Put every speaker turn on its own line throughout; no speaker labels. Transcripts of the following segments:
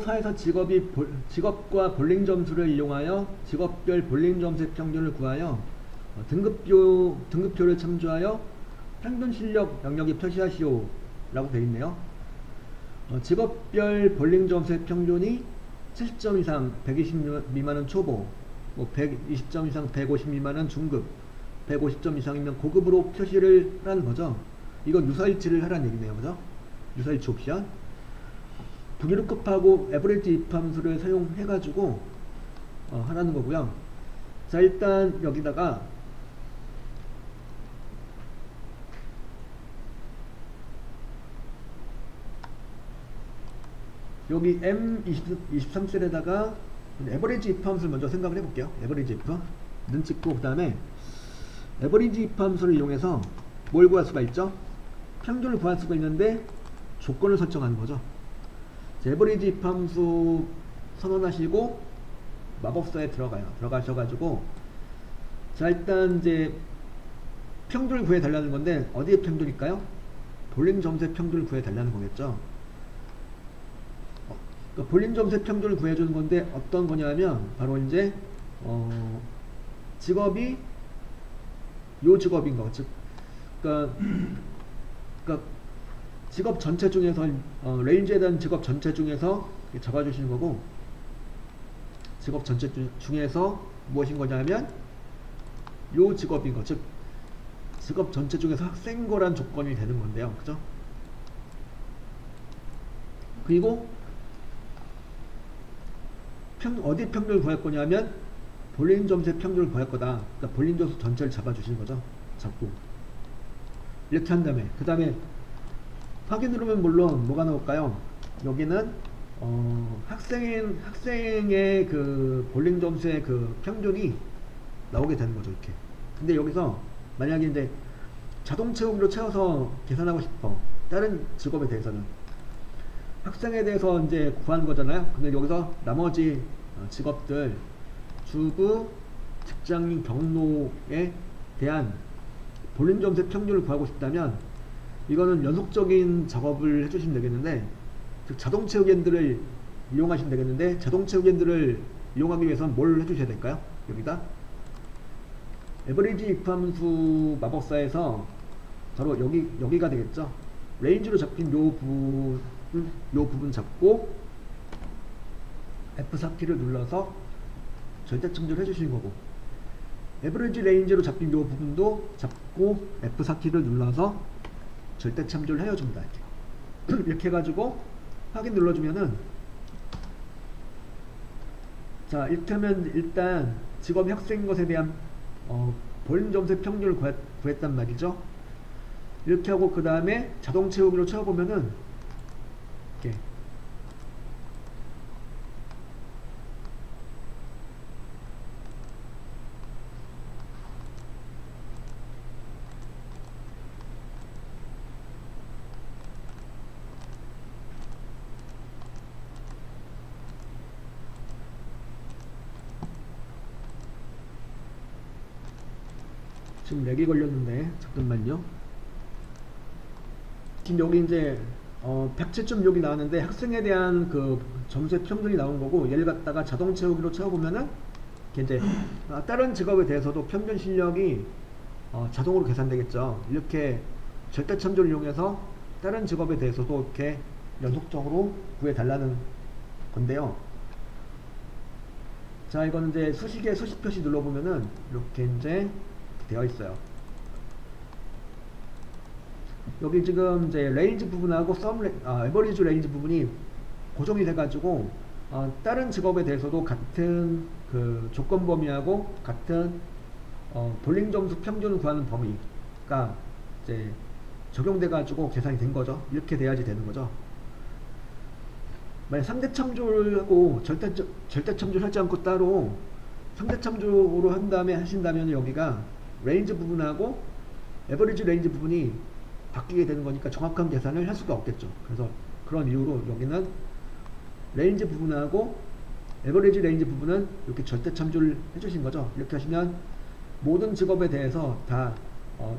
사에서 직업과 볼링 점수를 이용하여 직업별 볼링 점수의 평균을 구하여 등급표를 참조하여 평균 실력 영역에 표시하시오 라고 되어 있네요. 직업별 볼링 점수의 평균이 70점 이상 120 미만은 초보, 120점 이상 150 미만은 중급, 150점 이상이면 고급으로 표시를 하라는 거죠. 이건 유사일치를 하라는 얘기네요. 그죠? 유사일치 옵션. 북이루급하고 에버리지 입함수를 사용해가지고 하라는 거고요. 자, 일단 여기다가 여기 M23셀에다가 에버리지 입함수를 먼저 생각을 해볼게요. 에버리지 입함 는 찍고, 그 다음에 에버리지 입함수를 이용해서 뭘 구할 수가 있죠? 평균을 구할 수가 있는데 조건을 설정하는 거죠. 에버리지 입함수 선언하시고 마법사에 들어가셔가지고, 자, 일단 이제 평균을 구해 달라는 건데 어디의 평균일까요? 볼링 점수의 평균을 구해 달라는 거겠죠. 그러니까 볼링 점수의 평균을 구해주는 건데 어떤 거냐면 바로 이제 직업이 요 직업인 거, 즉 그러니까 직업 전체 중에서 레인지에 대한 직업 전체 중에서 잡아주시는 거고, 직업 전체 중에서 무엇인 거냐면 요 직업인 거, 즉 직업 전체 중에서 학생인 거란 조건이 되는 건데요. 그죠? 그리고 어디 평균을 구할 거냐면 볼링 점수의 평균을 구할 거다. 그러니까 볼링 점수 전체를 잡아주시는 거죠. 잡고 이렇게 한 다음에, 그 다음에 확인 누르면 물론 뭐가 나올까요? 여기는 학생의 그 볼링 점수의 그 평균이 나오게 되는 거죠. 이렇게. 근데 여기서 만약에 이제 자동 채우기로 채워서 계산하고 싶어, 다른 직업에 대해서는 학생에 대해서 이제 구하는 거잖아요. 근데 여기서 나머지 직업들 주부, 직장인, 경로에 대한 볼링 점수의 평균을 구하고 싶다면 이거는 연속적인 작업을 해주시면 되겠는데, 즉 자동 채우기엔들을 이용하시면 되겠는데, 자동 채우기엔들을 이용하기 위해서는 뭘 해주셔야 될까요? 여기다 에버리지 입함수 마법사에서 바로 여기가 되겠죠. 레인지로 잡힌 요 부분 잡고 F4키를 눌러서 절대 참조를 해주시는 거고, 에버리지 레인지로 잡힌 요 부분도 잡고 F4키를 눌러서 절대 참조를 해줍니다. 이렇게. 이렇게 해가지고 확인 눌러주면은, 자, 이렇게 하면 일단 직업이 학생인 것에 대한 볼링 점수의 평균을 구했단 말이죠. 이렇게 하고 그 다음에 자동 채우기로 채워보면은 이렇게 지금 렉이 걸렸는데 잠깐만요. 지금 여기 이제 107.6이 나왔는데 학생에 대한 그 점수의 평균이 나온 거고, 얘를 갖다가 자동 채우기로 채워보면은 이제 다른 직업에 대해서도 평균 실력이 자동으로 계산되겠죠. 이렇게 절대 참조를 이용해서 다른 직업에 대해서도 이렇게 연속적으로 구해 달라는 건데요. 자, 이거는 이제 수식 표시 눌러보면은 이렇게 이제 되어 있어요. 여기 지금 이제 레인지 부분하고 에버리지 레인지 부분이 고정이 돼가지고 다른 직업에 대해서도 같은 그 조건 범위하고 같은 볼링 점수 평균을 구하는 범위가 이제 적용돼가지고 계산이 된 거죠. 이렇게 돼야지 되는 거죠. 만약 상대 참조를 하고 절대 참조를 하지 않고 따로 상대 참조로 한 다음에 하신다면 여기가 레인지 부분하고 에버리지 레인지 부분이 바뀌게 되는 거니까 정확한 계산을 할 수가 없겠죠. 그래서 그런 이유로 여기는 레인지 부분하고 에버리지 레인지 부분은 이렇게 절대 참조를 해주신 거죠. 이렇게 하시면 모든 직업에 대해서 다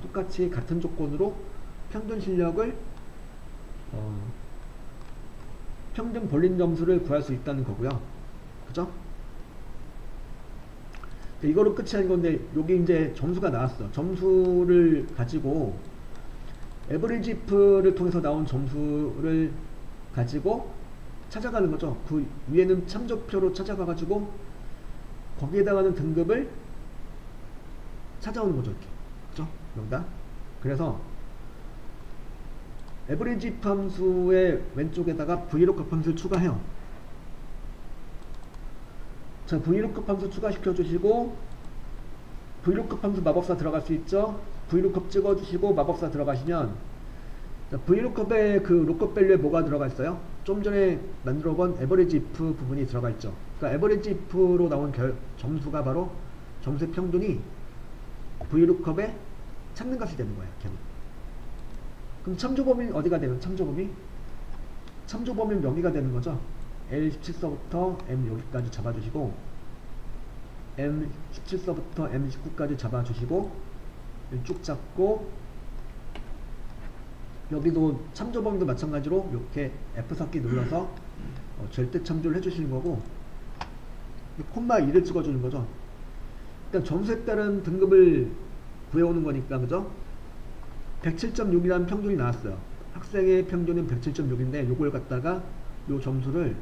똑같이 같은 조건으로 평균 실력을 평균 볼링 점수를 구할 수 있다는 거고요. 그죠? 이거로 끝이 아닌 건데 여기 이제 점수가 나왔어. 점수를 가지고 에버리지 if를 통해서 나온 점수를 가지고 찾아가는 거죠. 그 위에는 참조표로 찾아가 가지고 거기에 해당하는 등급을 찾아오는 거죠. 이렇게. 그죠? 여기다. 그래서 에버리지 if 함수의 왼쪽에다가 vlookup 함수를 추가해요. 자, vlookup 함수 추가시켜 주시고 vlookup 함수 마법사 들어갈 수 있죠. vlookup 찍어 주시고 마법사 들어가시면 자, vlookup의 그 lookup 밸류에 뭐가 들어가 있어요? 좀 전에 만들어 본 에버리지 if 부분이 들어가 있죠. 그러니까 에버리지 if로 나온 점수가 바로 점수의 평균이 vlookup에 찾는 값이 되는 거예요. 걔는. 그럼 참조범위 어디가 되면 참조범위? 참조범위는 여기가 되는 거죠. L17서부터 M 여기까지 잡아주시고 M17서부터 M19까지 잡아주시고 쭉 잡고 여기도 참조범위도 마찬가지로 이렇게 F4키 눌러서 절대 참조를 해주시는 거고 콤마 2를 찍어주는 거죠. 일단 점수에 따른 등급을 구해오는 거니까 그죠? 107.6이라는 평균이 나왔어요. 학생의 평균은 107.6인데 요걸 갖다가 요 점수를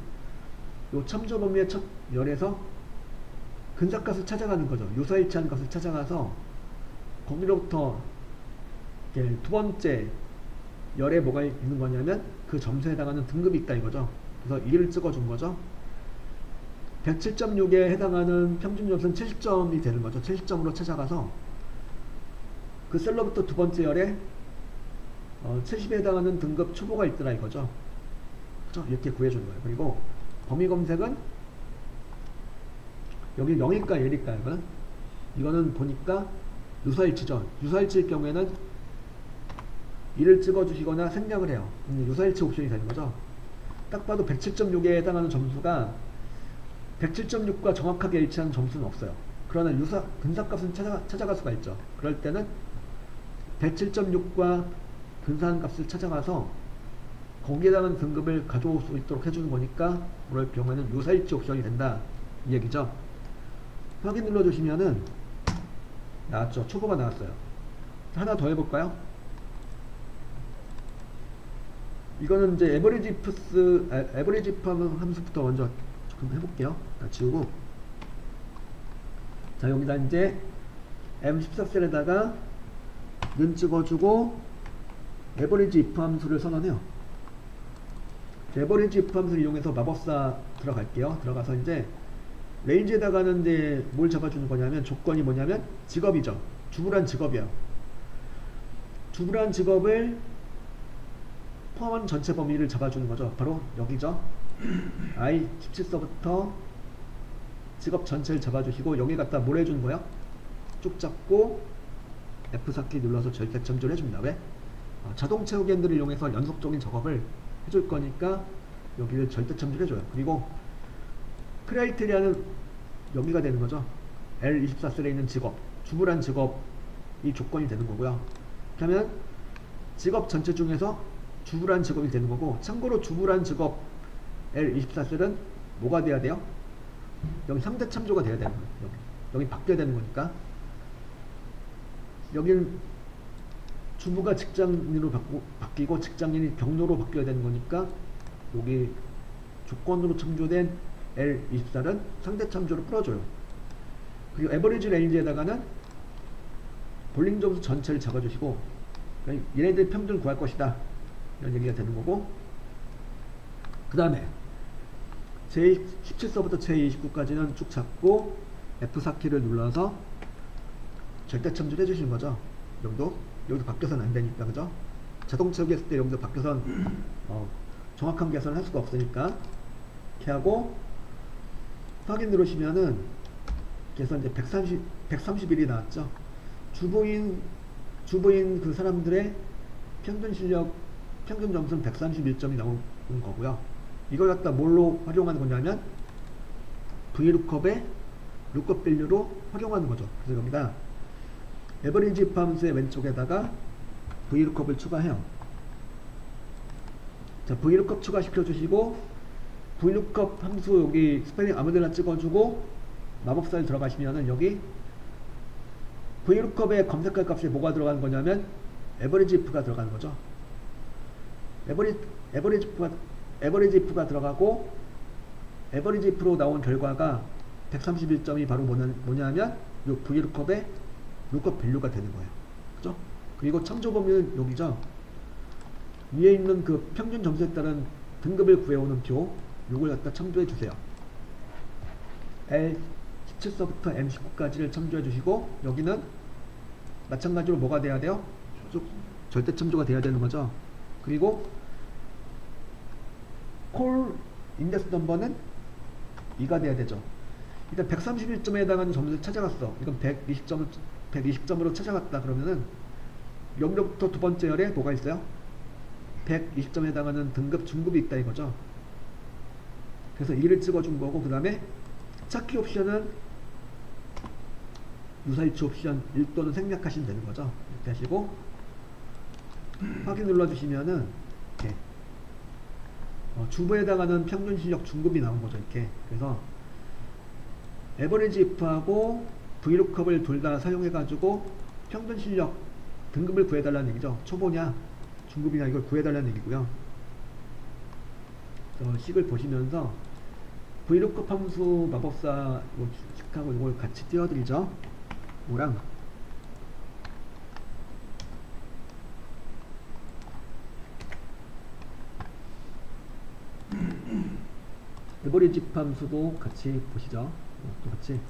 요 참조 범위의 첫 열에서 근사값을 찾아가는 거죠. 유사일치한 값을 찾아가서 거기로부터 두 번째 열에 뭐가 있는 거냐면 그 점수에 해당하는 등급이 있다 이거죠. 그래서 2를 찍어준 거죠. 107.6에 해당하는 평균 점수는 70점이 되는 거죠. 70점으로 찾아가서 그 셀러부터 두 번째 열에 70에 해당하는 등급 초보가 있더라 이거죠. 그렇죠? 이렇게 구해주는 거예요. 그리고 범위 검색은 여기 0일까 1일까 이거는 보니까 유사일치죠. 유사일치일 경우에는 1을 찍어주시거나 생략을 해요. 유사일치 옵션이 되는 거죠. 딱 봐도 107.6에 해당하는 점수가 107.6과 정확하게 일치하는 점수는 없어요. 그러나 근사값은 찾아갈 수가 있죠. 그럴 때는 107.6과 근사한 값을 찾아가서 거기에 해당하는 등급을 가져올 수 있도록 해주는 거니까 그럴 경우에는 유사일치 옵션이 된다 이 얘기죠. 확인 눌러주시면은 나왔죠. 초보가 나왔어요. 하나 더 해볼까요? 이거는 이제 에버리지 if 함수부터 먼저 조금 해볼게요. 지우고 자 여기다 이제 M14셀에다가 는 찍어주고 에버리지 if 함수를 선언해요. 에버리지 if 함수를 이용해서 마법사 들어갈게요. 들어가서 이제 레인지에다가는 이제 뭘 잡아주는 거냐면 조건이 뭐냐면 직업이죠. 주부란 직업이에요. 주부란 직업을 포함한 전체 범위를 잡아주는 거죠. 바로 여기죠. I17서부터 직업 전체를 잡아주시고 여기 갖다 뭘 해주는 거예요? 쭉 잡고 F4키 눌러서 절대 참조를 해줍니다. 왜? 자동 채우기 핸들을 이용해서 연속적인 작업을 해줄 거니까 여기를 절대 참조를 해줘요. 그리고 크라이테리아는 여기가 되는 거죠. L24셀에 있는 직업, 주부란 직업이 조건이 되는 거고요. 그렇게 하면 직업 전체 중에서 주부란 직업이 되는 거고, 참고로 주부란 직업 L24셀은 뭐가 돼야 돼요? 여기 상대 참조가 돼야 되는 거예요. 여기 바뀌어야 되는 거니까. 여기는 주부가 직장인으로 바뀌고 직장인이 경로로 바뀌어야 되는 거니까 여기 조건으로 참조된 L24는 상대 참조로 풀어줘요. 그리고 에버리지 레인지에다가는 볼링 점수 전체를 잡아주시고 얘네들 평균 구할 것이다 이런 얘기가 되는 거고, 그 다음에 제17서부터 제29까지는 쭉 잡고 F4키를 눌러서 절대 참조를 해주시는 거죠. 여기도 바뀌어서는 안 되니까, 그죠? 자동 채우기 했을 때 여기서 바뀌어서는 정확한 계산을 할 수가 없으니까 이렇게 하고 확인 누르시면은 그래서 이제 131이 나왔죠. 주부인 그 사람들의 평균 실력, 평균 점수는 131점이 나온 거고요. 이걸 갖다 뭘로 활용하는 거냐면 vlookup의 lookup 밸류로 활용하는 거죠. 그래서 여기다 에버리지 if 함수의 왼쪽에다가 vlookup을 추가해요. 자, vlookup 추가시켜 주시고 VLOOKUP 함수 여기 스펠링 아무데나 찍어주고 마법사에 들어가시면은 여기 VLOOKUP의 검색할 값에 뭐가 들어가는 거냐면 에버리지 if가 들어가는 거죠. 에버리지 if가 들어가고 에버리지 if로 나온 결과가 131점이 바로 뭐냐면 요 VLOOKUP의 lookup 밸류가 되는 거예요. 그죠? 그리고 참조 범위는 여기죠. 위에 있는 그 평균 점수에 따른 등급을 구해오는 표, 요걸 갖다 참조해 주세요. L17서부터 M19까지를 참조해 주시고, 여기는 마찬가지로 뭐가 돼야 돼요? 절대 참조가 돼야 되는 거죠. 그리고 콜 인덱스 넘버는 2가 돼야 되죠. 일단 131점에 해당하는 점수를 찾아갔어. 이건 120점으로 찾아갔다. 그러면은 여기로부터 두 번째 열에 뭐가 있어요? 120점에 해당하는 등급 중급이 있다 이거죠. 그래서 2를 찍어준 거고, 그 다음에 찾기 옵션은 유사일치 옵션 1 또는 생략하시면 되는 거죠. 이렇게 하시고 확인 눌러주시면은 이렇게 주부에 해당하는 평균 실력 중급이 나온 거죠. 이렇게. 그래서 에버리지 if하고 VLOOKUP을 둘 다 사용해 가지고 평균 실력 등급을 구해달라는 얘기죠. 초보냐 중급이냐 이걸 구해달라는 얘기고요. 그래서 식을 보시면서 VLOOKUP 함수 마법사 식하고 이걸 같이 띄워드리죠. 뭐랑 에버리지 if 함수도 같이 보시죠. 또 같이